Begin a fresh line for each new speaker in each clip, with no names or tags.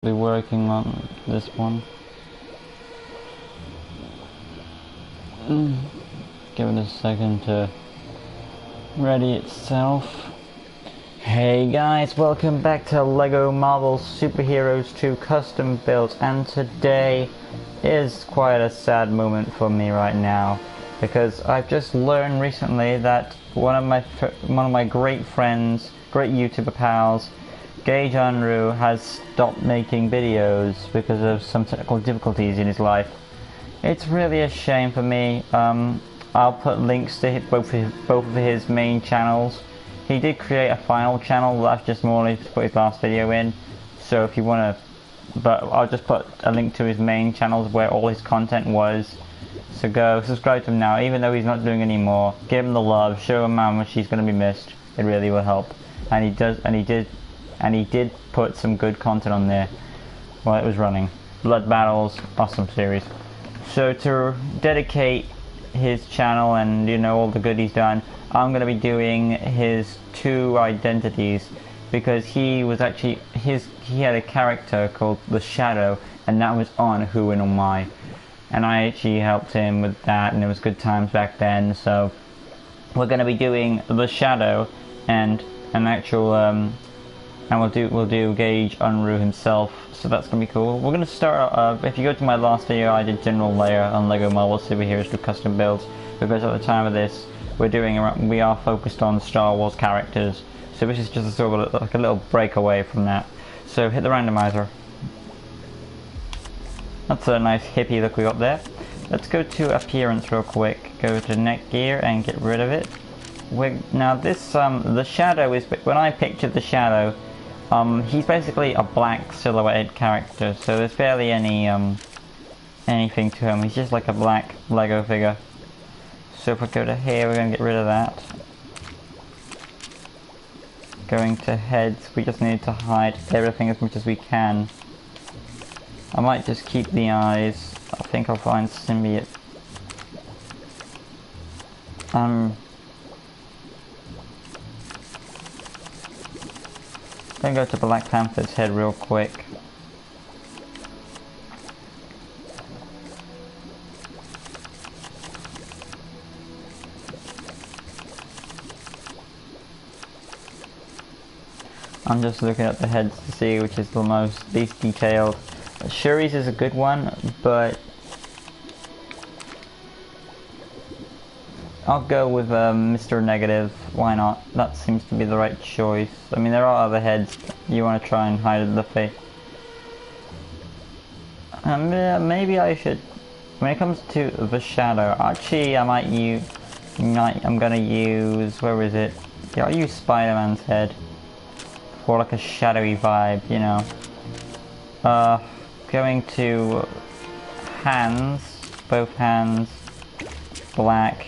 Be working on this one. Give it a second to ready itself. Hey guys, welcome back to Lego Marvel Superheroes 2 Custom Builds, and today is quite a sad moment for me right now because I've just learned recently that one of my great friends, great YouTuber pals, Gage Unruh, has stopped making videos because of some technical difficulties in his life. It's really a shame for me. I'll put links to both of his main channels. He did create a final channel that's just more to put his last video in. So if you want to, but I'll just put a link to his main channels where all his content was. So go subscribe to him now, even though he's not doing any more. Give him the love, show him how much he's going to be missed. It really will help. And he did put some good content on there while it was running. Blood Battles, awesome series. So to dedicate his channel and all the good he's done, I'm going to be doing his two identities, because he was actually he had a character called the Shadow, and that was on Who and Oh My, and I actually helped him with that, and it was good times back then. So we're going to be doing the Shadow and an actual and we'll do Gage Unruh himself, so that's gonna be cool. We're gonna start. If you go to my last video, I did general layer on Lego Marvel Superheroes with custom builds, because at the time of this, we are focused on Star Wars characters. So this is just a sort of like a little break away from that. So hit the randomizer. That's a nice hippie look we got there. Let's go to appearance real quick. Go to neck gear and get rid of it. Now this the Shadow is, when I pictured the Shadow, he's basically a black silhouetted character, so there's barely any anything to him. He's just like a black Lego figure. So if we go to here, we're going to get rid of that. Going to heads, we just need to hide everything as much as we can. I might just keep the eyes. I think I'll find symbiote. Then go to Black Panther's head real quick. I'm just looking at the heads to see which is the least detailed. Shuri's is a good one, but I'll go with Mr. Negative. Why not? That seems to be the right choice. I mean, there are other heads you want to try and hide the face. Maybe I should. When it comes to the Shadow, actually, I'm gonna use. Where is it? Yeah, I'll use Spider-Man's head for like a shadowy vibe, Going to hands, both hands, black.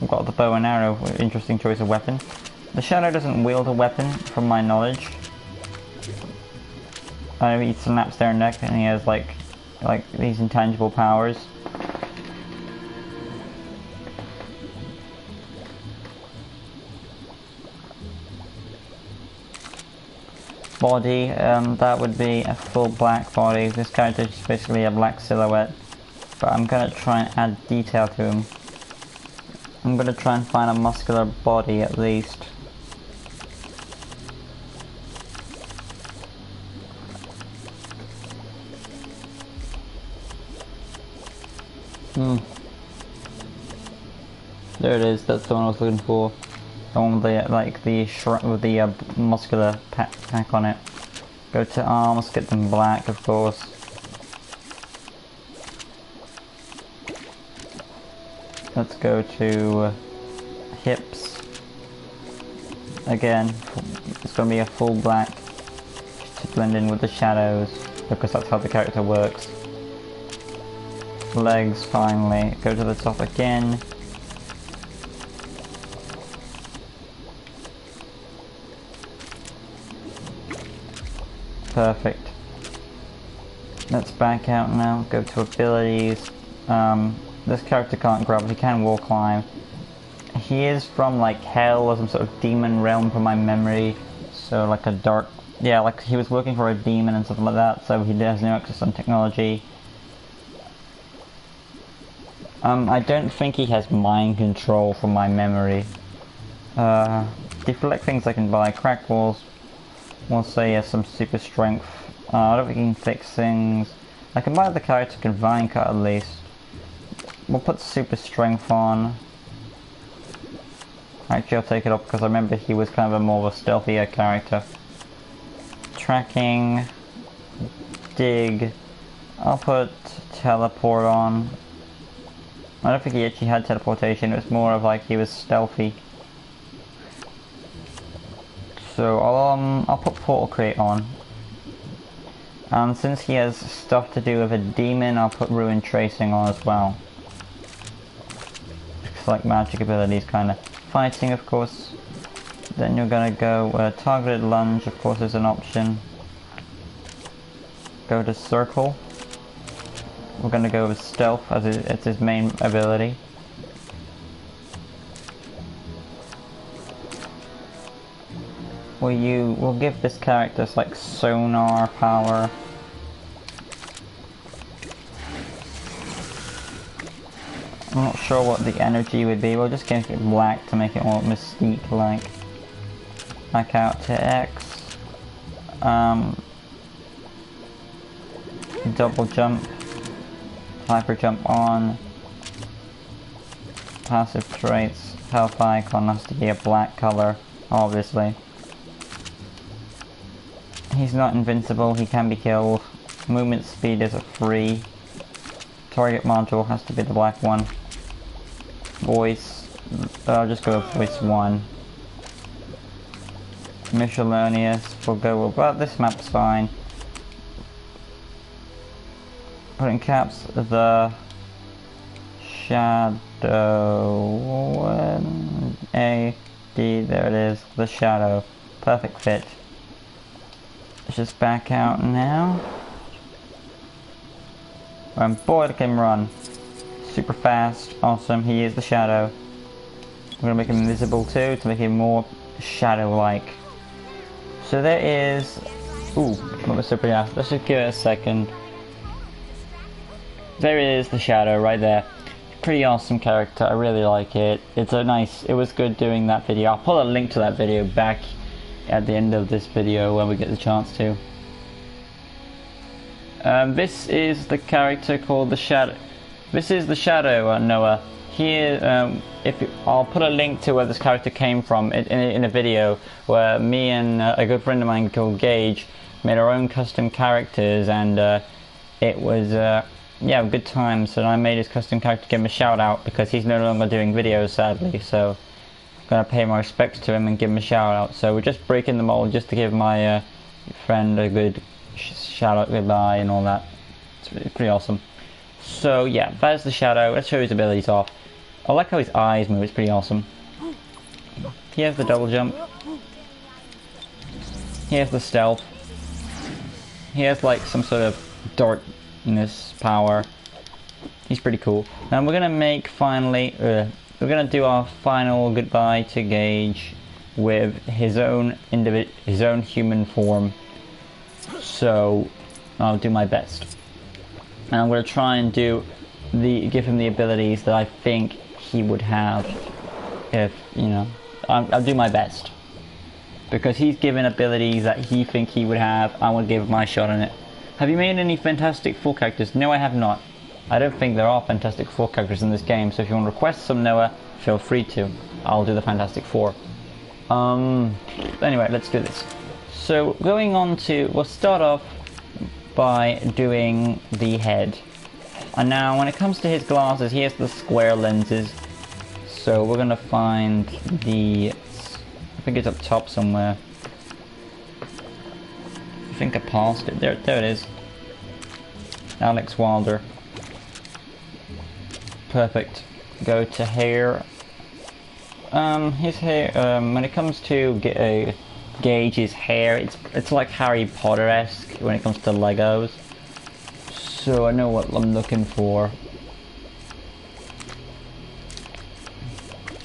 We've got the bow and arrow, interesting choice of weapon. The Shadow doesn't wield a weapon, from my knowledge. He snaps their neck and he has like these intangible powers. Body, that would be a full black body. This character is basically a black silhouette, but I'm gonna try and add detail to him. I'm gonna try and find a muscular body at least. There it is. That's the one I was looking for. The one with the muscular pack on it. Go to arms, get them black, of course. Let's go to hips. Again, it's going to be a full black to blend in with the shadows, because that's how the character works. Legs, finally. Go to the top again. Perfect. Let's back out now. Go to abilities. This character can't grab, he can wall climb. He is from like hell or some sort of demon realm from my memory. So like a dark yeah, like he was working for a demon and something like that, so he has no access on technology. I don't think he has mind control from my memory. Deflect things I can buy. Crack walls. We'll say he has some super strength. I don't think he can fix things. I can buy the character can vine cut at least. We'll put super strength on. Actually, I'll take it off because I remember he was kind of a more of a stealthier character. Tracking. Dig. I'll put teleport on. I don't think he actually had teleportation, it was more of like he was stealthy. So I'll put portal create on. And since he has stuff to do with a demon, I'll put ruin tracing on as well. It's like magic abilities kind of. Fighting of course. Then you're gonna go targeted lunge of course is an option. Go to circle. We're gonna go with stealth as it's his main ability. We'll give this character like sonar power. I'm not sure what the energy would be. We'll just give it black to make it more mystique like. Back out to X. Double jump. Hyper jump on. Passive traits. Health icon has to be a black color, obviously. He's not invincible, he can be killed. Movement speed is a 3. Target module has to be the black one. Voice. I'll just go with voice 1. Miscellaneous. We'll go with, well, this map's fine. Put in caps the shadow A D, there it is, the shadow. Perfect fit. Let's just back out now. And boy, look at him run. Super fast, awesome, he is the shadow. I'm gonna make him invisible too to make him more shadow-like. So there is, ooh, what was super fast. Let's just give it a second. There is the shadow right there. Pretty awesome character, I really like it. It was good doing that video. I'll put a link to that video back at the end of this video when we get the chance to. This is the character called the Shadow. This is the Shadow, Noah. Here, I'll put a link to where this character came from in a video where me and a good friend of mine called Gage made our own custom characters, and it was yeah, good times. So I made his custom character to give him a shout out because he's no longer doing videos, sadly. So I'm gonna pay my respects to him and give him a shout out. So we're just breaking the mold just to give my friend a good shout out, goodbye, and all that. It's pretty awesome. So yeah, that's the Shadow. Let's show his abilities off. I like how his eyes move. It's pretty awesome. He has the double jump. He has the stealth. He has like some sort of darkness power. He's pretty cool. Now we're gonna make finally. We're gonna do our final goodbye to Gage with his own human form. So I'll do my best, and I'm gonna try and give him the abilities that I think he would have if, you know, I'll do my best. Because he's given abilities that he think he would have, I will give my shot on it. Have you made any Fantastic Four characters? No, I have not. I don't think there are Fantastic Four characters in this game, so if you want to request some, Noah, feel free to. I'll do the Fantastic Four. Anyway, let's do this. So, going on to, we'll start off by doing the head. And now, when it comes to his glasses, he has the square lenses. So we're gonna find the, I think it's up top somewhere. I think I paused it. There it is. Alex Wilder. Perfect. Go to hair. His hair. When it comes to Gage's hair, it's like Harry Potter-esque when it comes to Legos. So I know what I'm looking for.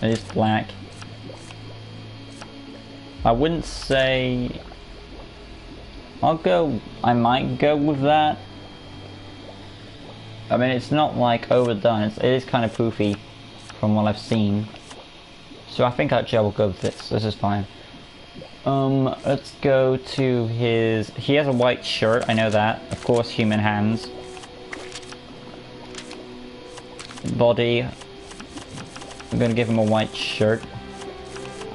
It is black. I wouldn't say I might go with that. I mean, it's not like overdone, it is kind of poofy from what I've seen. So I think actually I will go with this. This is fine. Let's go to his... He has a white shirt, I know that. Of course, human hands. Body. I'm gonna give him a white shirt.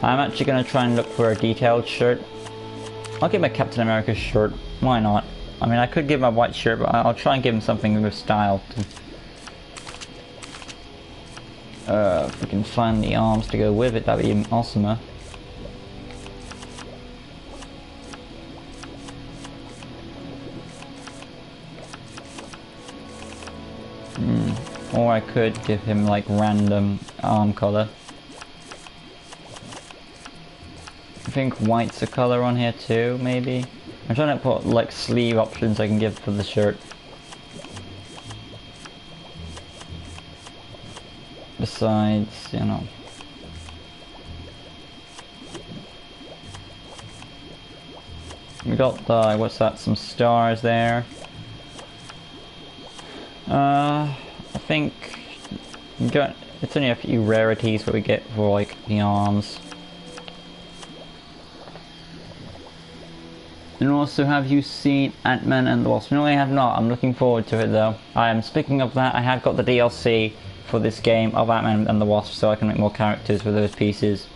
I'm actually gonna try and look for a detailed shirt. I'll give him a Captain America shirt. Why not? I mean, I could give him a white shirt, but I'll try and give him something with style. If we can find the arms to go with it, that'd be awesomer. Or I could give him like random arm color. I think white's a color on here too, maybe. I'm trying to put like sleeve options I can give for the shirt. Besides, you know. We got the, what's that, some stars there. I think it's only a few rarities that we get for like the arms. And also, have you seen Ant-Man and the Wasp? No, I have not. I'm looking forward to it though. Speaking of that, I have got the DLC for this game of Ant-Man and the Wasp, so I can make more characters with those pieces.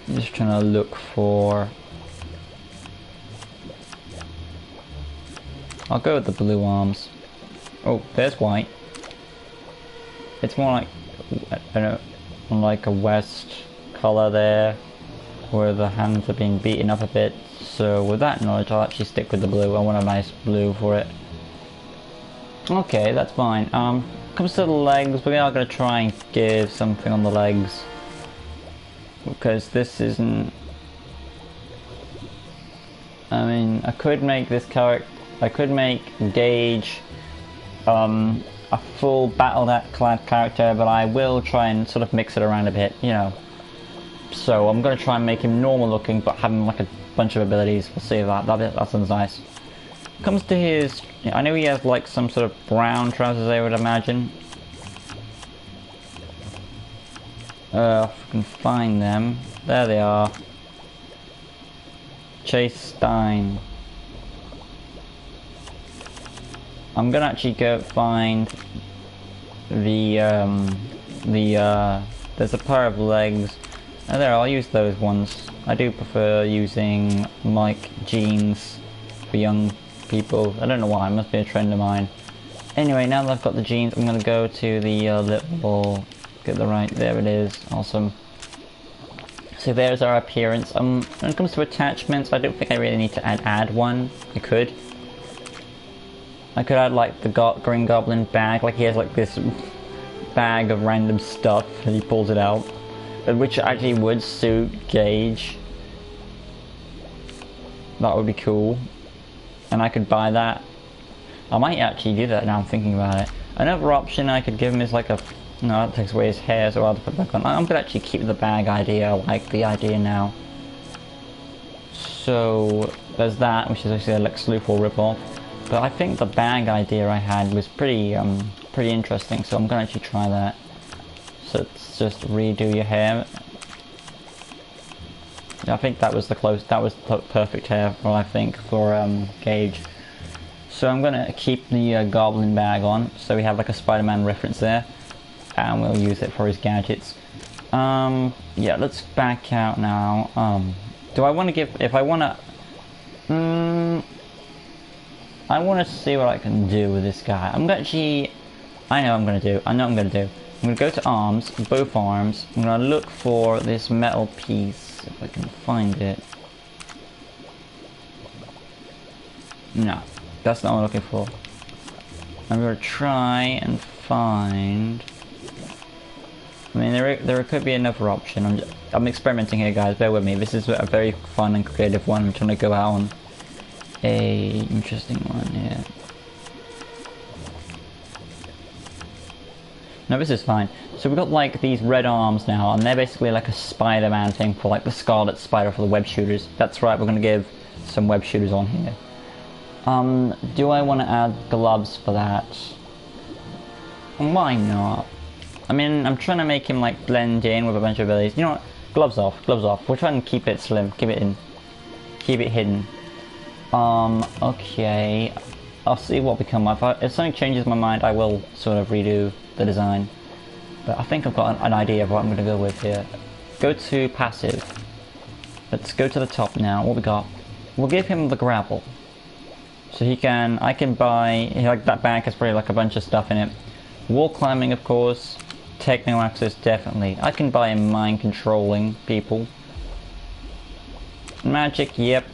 I'm just trying to look for... I'll go with the blue arms. Oh, there's white. It's more like, I don't know, like a west color there, where the hands are being beaten up a bit. So with that knowledge, I'll actually stick with the blue. I want a nice blue for it. Okay, that's fine. Comes to the legs, we are going to try and give something on the legs, because this isn't... I mean, I could make this character... I could make Gage a full battle-clad character, but I will try and sort of mix it around a bit, you know. So I'm going to try and make him normal looking, but having like a bunch of abilities. We'll see if that sounds nice. Comes to his... I know he has like some sort of brown trousers, I would imagine. If I can find them. There they are. Chase Stein. I'm gonna actually go find the there's a pair of legs. Oh, there, I'll use those ones. I do prefer using Mike jeans for young people. I don't know why, it must be a trend of mine. Anyway, now that I've got the jeans, I'm gonna go to the little, get the right, there it is, awesome. So there's our appearance. When it comes to attachments, I don't think I really need to add one. I could add like the Green Goblin bag, like he has like this bag of random stuff and he pulls it out, which actually would suit Gage. That would be cool, and I could buy that. I might actually do that now I'm thinking about it. Another option I could give him is like a... No, that takes away his hair, so I'll have to put it back on. I'm gonna actually keep the bag idea. I like the idea now. So there's that, which is actually a Lex Luthor ripoff. But I think the bag idea I had was pretty interesting, so I'm gonna actually try that. So it's just redo your hair. I think that was the perfect hair for, I think, for Gage. So I'm gonna keep the Goblin bag on, so we have like a Spider-Man reference there, and we'll use it for his gadgets. Yeah, let's back out now. Do I want to give? If I want to, I want to see what I can do with this guy. I'm actually, I know what I'm gonna do. I know what I'm gonna do. I'm gonna go to arms, both arms. I'm gonna look for this metal piece if I can find it. No. That's not what I'm looking for. I'm gonna try and find... I mean, there could be another option. I'm experimenting here, guys. Bear with me. This is a very fun and creative one. I'm trying to go out on a interesting one here. No, this is fine. So we've got like these red arms now, and they're basically like a Spider-Man thing for like the Scarlet Spider for the web shooters. That's right. We're gonna give some web shooters on here. Do I want to add gloves for that? Why not? I mean, I'm trying to make him like blend in with a bunch of abilities. You know what? Gloves off, gloves off. We'll try and keep it slim, keep it in, keep it hidden. Okay. I'll see what we come up. If something changes my mind, I will sort of redo the design. But I think I've got an idea of what I'm going to go with here. Go to passive. Let's go to the top now. What we got? We'll give him the gravel. So I can buy, like that bag has probably like a bunch of stuff in it. Wall climbing, of course. Techno access, definitely. I can buy him mind controlling people. Magic, yep.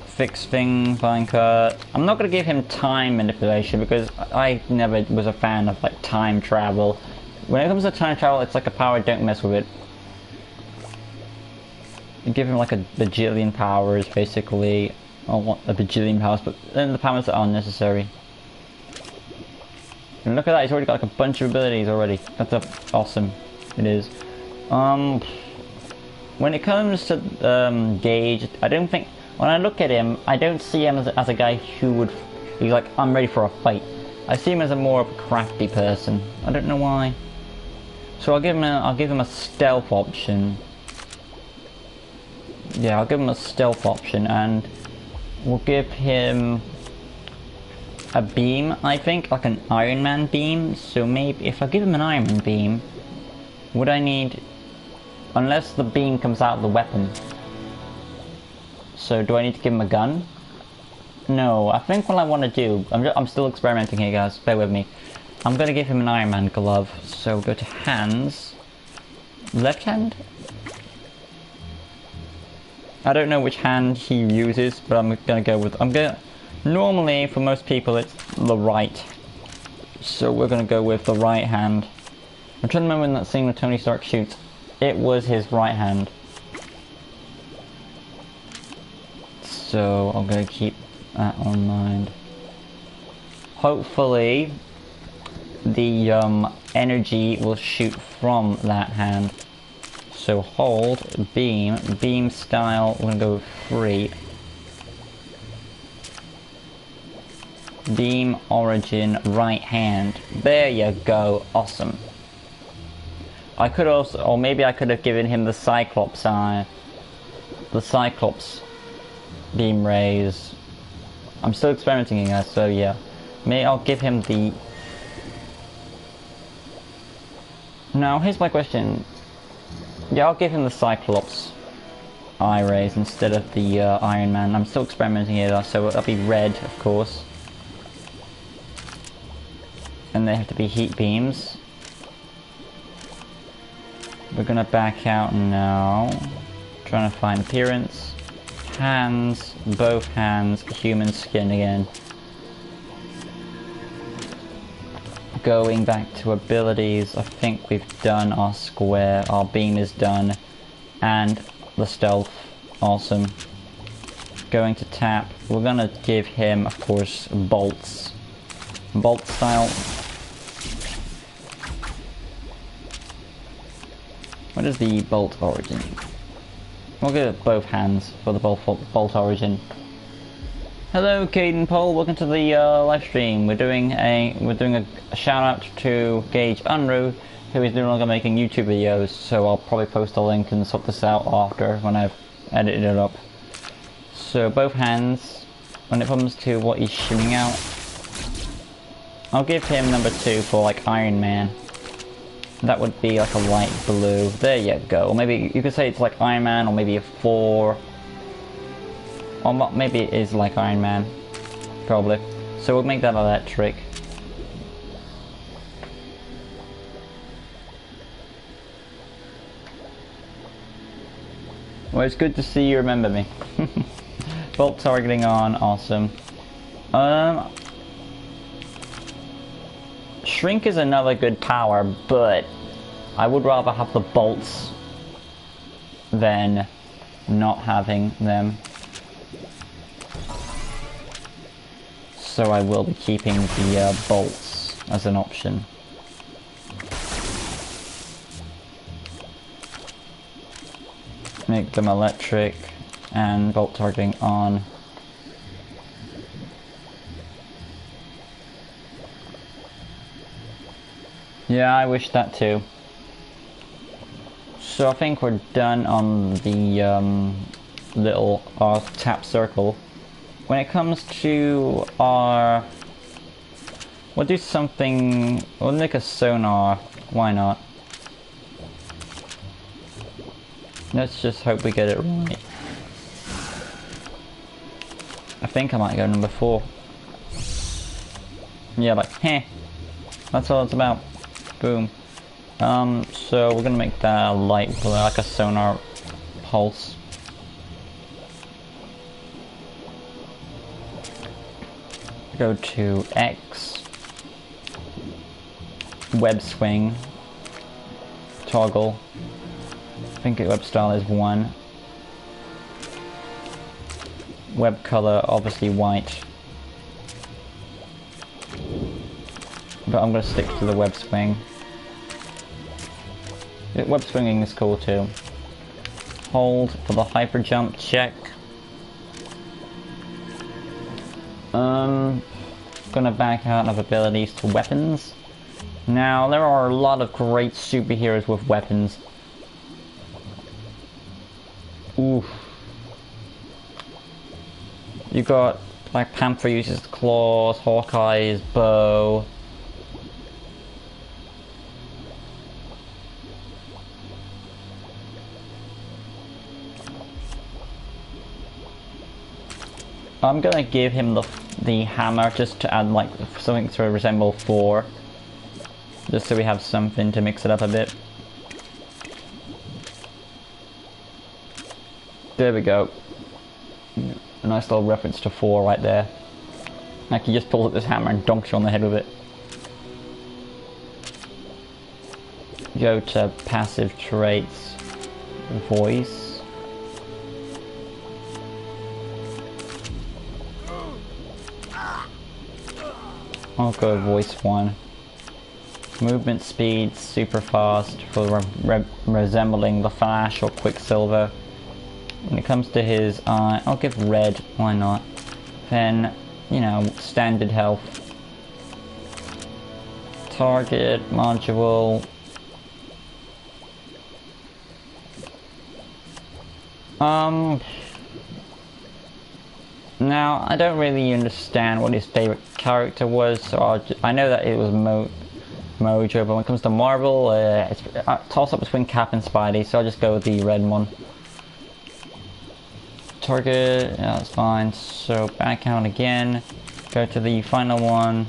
Fix thing, vine cut. I'm not going to give him time manipulation because I never was a fan of like time travel. When it comes to time travel, it's like a power, don't mess with it. You give him like a bajillion powers, basically. I want a bajillion powers, but then the powers that are unnecessary. And look at that, he's already got like a bunch of abilities already. That's awesome. It is. When it comes to Gage, I don't think, when I look at him, I don't see him as a guy who would, he's like, I'm ready for a fight. I see him as a more of a crafty person. I don't know why. So I'll give him a stealth option. Yeah, I'll give him a stealth option, and we'll give him a beam, I think, like an Iron Man beam. So maybe if I give him an Iron Man beam, would I need, unless the beam comes out of the weapon. So do I need to give him a gun? No, I think what I want to do, I'm still experimenting here, guys, bear with me. I'm going to give him an Iron Man glove. So go to hands, left hand? I don't know which hand he uses, but I'm going to go with, normally for most people it's the right. So we're going to go with the right hand. I'm trying to remember when that scene with Tony Stark shoots. It was his right hand. So I'm going to keep that on mind. Hopefully the energy will shoot from that hand. So hold, beam style, we're going to go 3. Beam origin, right hand. There you go, awesome. I could also, or maybe I could have given him the Cyclops eye. The Cyclops beam rays. I'm still experimenting, guys, so yeah. Maybe I'll give him the... Now, here's my question. Yeah, I'll give him the Cyclops eye rays instead of the Iron Man. I'm still experimenting here, so it'll be red, of course. And they have to be heat beams. We're gonna back out now. Trying to find appearance. Hands, both hands, human skin again. Going back to abilities, I think we've done our square, our beam is done, and the stealth, awesome. Going to tap, we're gonna give him, of course, bolts. Bolt style. What is the bolt origin? We'll give it both hands for the bolt origin. Hello, Caden Paul. Welcome to the live stream. We're doing a shout out to Gage Unruh, who is no longer making YouTube videos. So I'll probably post a link and sort this out after when I've edited it up. So both hands. When it comes to what he's shooting out, I'll give him number 2 for like Iron Man. That would be like a light blue. There you go. Or maybe you could say it's like Iron Man, or maybe a 4. Or maybe it is like Iron Man. Probably. So we'll make that electric. Well, it's good to see you remember me. Bolt targeting on, awesome. Shrink is another good power, but I would rather have the bolts than not having them. So I will be keeping the bolts as an option. Make them electric. and bolt targeting on. Yeah, I wish that too. So I think we're done on the little tap circle. When it comes to our... we'll do something... we'll make a sonar. Why not? Let's just hope we get it right. I think I might go number 4. Yeah, like, heh. That's all it's about. Boom. So we're gonna make that light blue, like a sonar pulse. Go to X. Web swing. Toggle. I think web style is 1. Web color, obviously white. But I'm gonna stick to the web swing. Web swinging is cool too. Hold for the hyper jump check. Gonna back out of abilities to weapons. Now there are a lot of great superheroes with weapons. Oof. You got Black Panther uses claws, Hawkeye's bow. I'm gonna give him the hammer just to add like something to resemble Thor. Just so we have something to mix it up a bit. There we go. A nice little reference to Thor right there. Like he just pulls up this hammer and donks you on the head with it. Go to passive traits, voice. I'll go voice 1. Movement speed, super fast for resembling the Flash or Quicksilver. When it comes to his eye, I'll give red, why not? Then, you know, standard health. Target, module. Now, I don't really understand what his favorite character was, so I know that it was Mojo, but when it comes to Marvel, it's a toss-up between Cap and Spidey, so I'll just go with the red one. Target, yeah, that's fine. So back out again, go to the final one.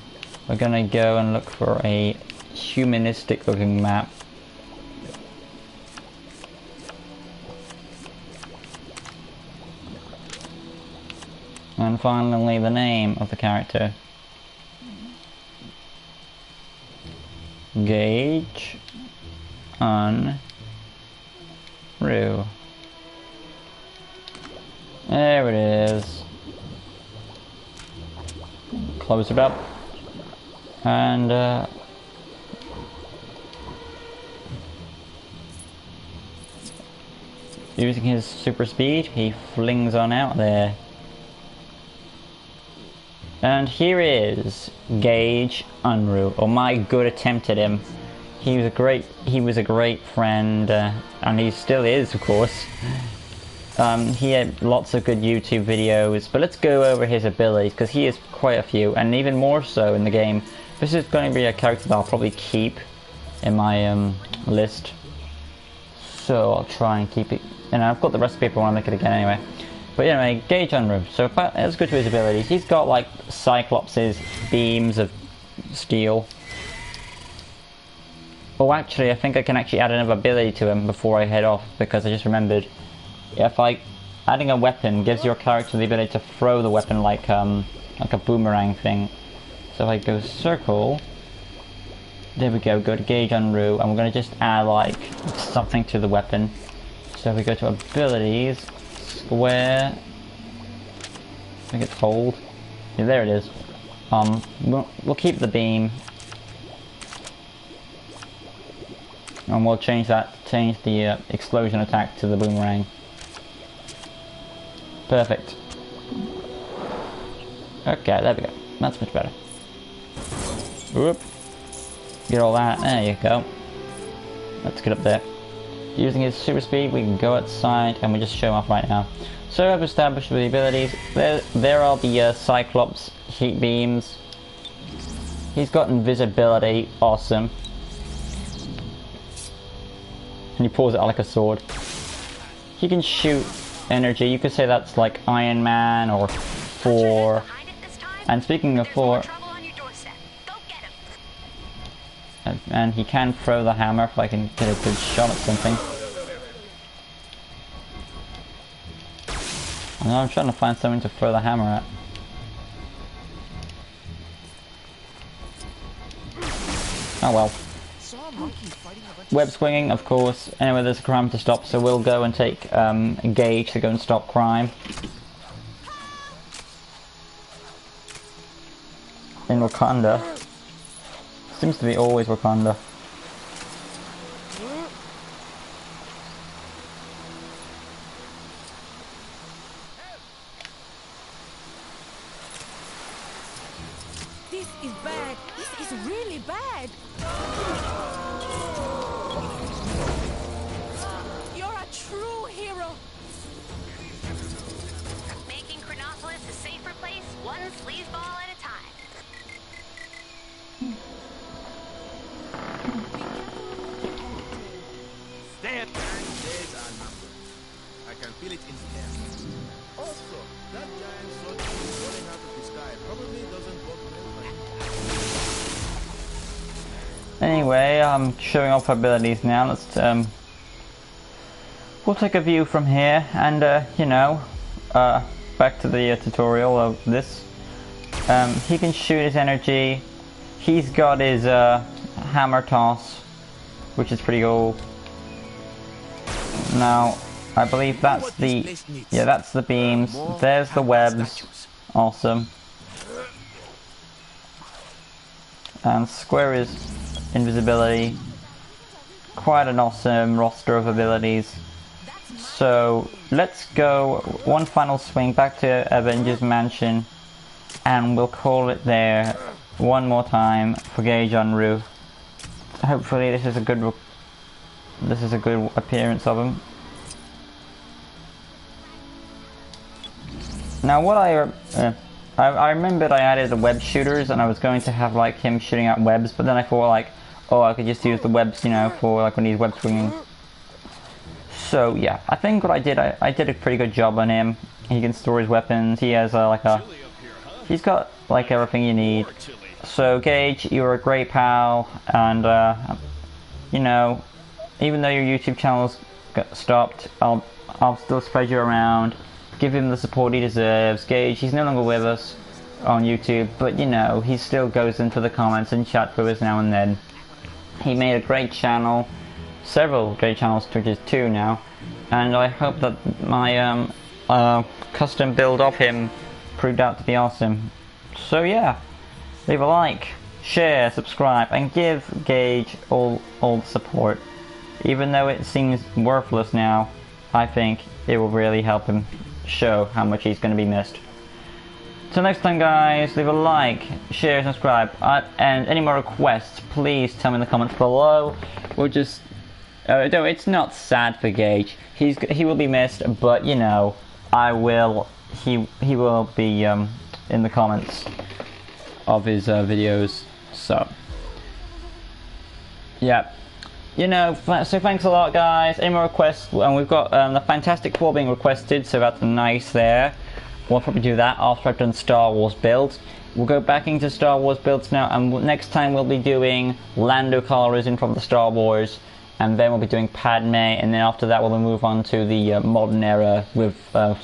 We're gonna go and look for a humanistic looking map. And finally the name of the character. Gage Unruh. There it is. Close it up. And using his super speed, he flings on out there. And here is Gage Unruh, or my good attempt at him. He was a great friend, and he still is, of course. He had lots of good YouTube videos, but let's go over his abilities, because he has quite a few, and even more so in the game. This is going to be a character that I'll probably keep in my list. So I'll try and keep it, and I've got the recipe if I want to make it again anyway. But anyway, Gage Unruh. So let's go to his abilities. He's got like Cyclops' beams of steel. Oh, actually, I think I can actually add another ability to him before I head off, because I just remembered. If adding a weapon gives your character the ability to throw the weapon like a boomerang thing. So if I go circle, there we go. Go to Gage Unruh, and we're gonna just add like something to the weapon. So if we go to abilities. Square. I think it's hold. Yeah, there it is. We'll keep the beam, and we'll change the explosion attack to the boomerang. Perfect. Okay, there we go. That's much better. Whoop. Get all that. There you go. Let's get up there. Using his super speed, we can go outside and we just show him off right now. So I've established the abilities. There are the Cyclops heat beams. He's got invisibility. Awesome. And he pulls it out like a sword. He can shoot energy. You could say that's like Iron Man or Thor. And speaking of Thor, and he can throw the hammer if I can get a good shot at something. And I'm trying to find something to throw the hammer at. Oh well. Web swinging, of course. Anyway, there's a crime to stop, so we'll go and take Gage to go and stop crime. In Wakanda. Seems to be always Wakanda.
This is bad. This is really bad. You're a true hero.
Making Chronopolis a safer place, one sleazeball at a time.
Stand! Days are numbered. I can feel it in the air. Also, that giant soldier falling out of the sky probably doesn't work well.
Anyway, I'm showing off abilities now. Let's we'll take a view from here and you know, back to the tutorial of this. He can shoot his energy. He's got his hammer toss, which is pretty cool. Now, I believe that's the that's the beams. There's the webs. Awesome. And square is invisibility. Quite an awesome roster of abilities. So let's go one final swing back to Avengers Mansion, and we'll call it there one more time for Gage Unruh. Hopefully this is a good appearance of him. Now what I remembered I added the web shooters, and I was going to have like him shooting out webs, but then I thought like, oh, I could just use the webs, you know, for like when he's web swinging. So yeah, I think what I did a pretty good job on him. He can store his weapons. He has he's got like everything you need. So Gage, you're a great pal, and you know, even though your YouTube channel's got stopped, I'll still spread you around. Give him the support he deserves. Gage, he's no longer with us on YouTube, but you know, he still goes into the comments and chat with us now and then. He made a great channel, several great channels, which is 2 now, and I hope that my custom build of him proved out to be awesome. So yeah, leave a like, share, subscribe, and give Gage all the support. Even though it seems worthless now, I think it will really help him show how much he's going to be missed. Till next time guys, leave a like, share, subscribe, and any more requests, please tell me in the comments below. We'll just, no, it's not sad for Gage. He will be missed, but you know, he will be in the comments of his videos. So yeah, you know, so thanks a lot guys. Any more requests? And we've got the Fantastic Four being requested, so that's nice there. We'll probably do that after I've done Star Wars builds. We'll go back into Star Wars builds now, and next time we'll be doing Lando Calrissian from the Star Wars, and then we'll be doing Padme, and then after that we'll move on to the modern era with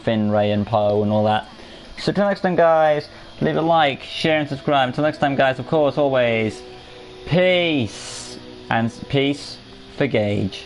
Finn, Rey, and Poe and all that. So till next time guys, leave a like, share, and subscribe. Until next time guys, of course, always, peace, and peace for Gage.